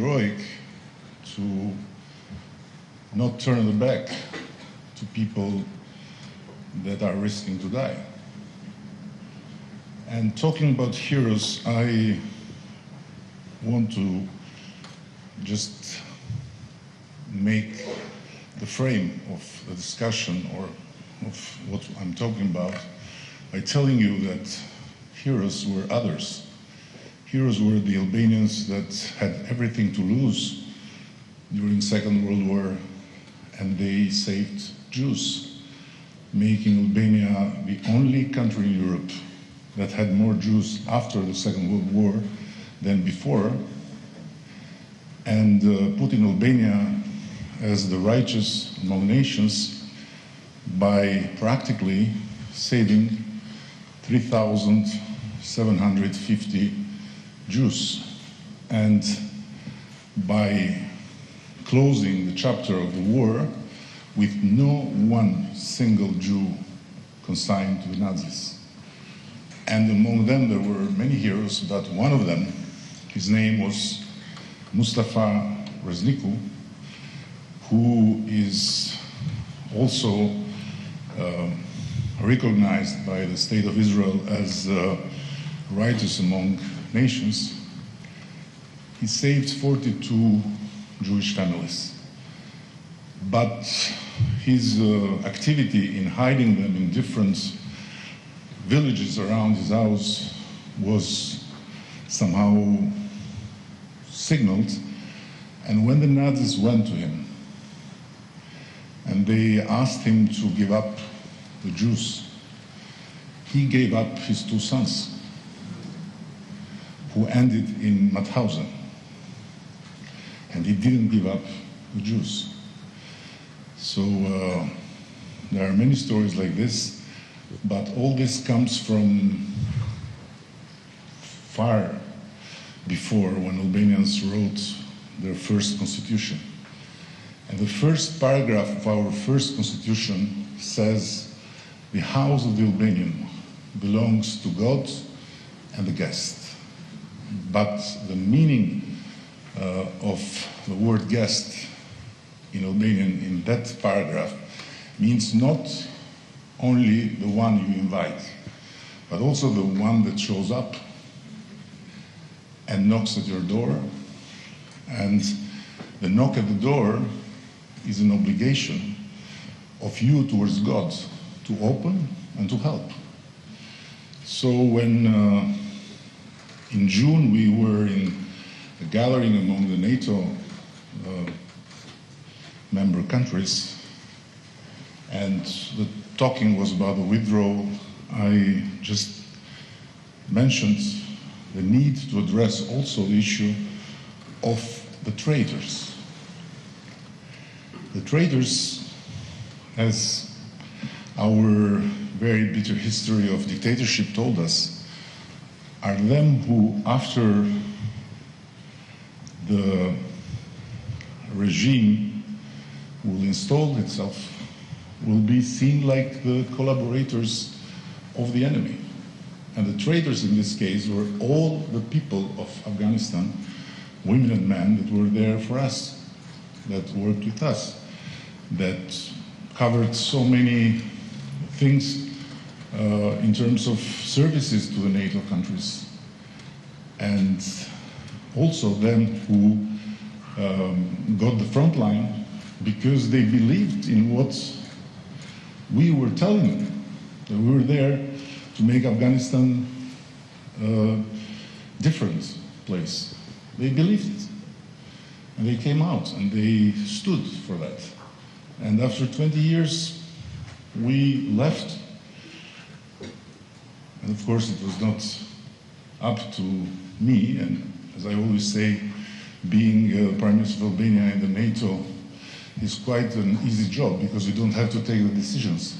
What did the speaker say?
heroic to not turn the back to people that are risking to die. And talking about heroes, I want to just make the frame of the discussion or of what I'm talking about by telling you that heroes were others. Heroes were the Albanians that had everything to lose during Second World War, and they saved Jews, making Albania the only country in Europe that had more Jews after the Second World War than before, and putting Albania as the righteous among nations by practically saving 3,750 Jews, and by closing the chapter of the war with no one single Jew consigned to the Nazis. And among them there were many heroes, but one of them, his name was Mustafa Rezniku, who is also recognized by the State of Israel as righteous among nations. He saved 42 Jewish families. But his activity in hiding them in different villages around his house was somehow signaled. And when the Nazis went to him and they asked him to give up the Jews, he gave up his two sons, who ended in Mauthausen. And he didn't give up the Jews. So there are many stories like this, but all this comes from far before, when Albanians wrote their first constitution. And the first paragraph of our first constitution says, "The house of the Albanian belongs to God and the guest." But the meaning of the word guest in Albanian in that paragraph means not only the one you invite, but also the one that shows up and knocks at your door. And the knock at the door is an obligation of you towards God to open and to help. So when in June we were in a gathering among the NATO member countries, and the talking was about the withdrawal, I just mentioned the need to address also the issue of the traitors. The traitors, as our very bitter history of dictatorship told us, are them who, after the regime will install itself, will be seen like the collaborators of the enemy. And the traitors in this case were all the people of Afghanistan, women and men, that were there for us, that worked with us, that covered so many things in terms of services to the NATO countries, and also them who got the front line because they believed in what we were telling them, that we were there to make Afghanistan a different place. They believed it, and they came out and they stood for that. And after 20 years, we left. And of course, it was not up to me. And as I always say, being Prime Minister of Albania in the NATO is quite an easy job because you don't have to take the decisions.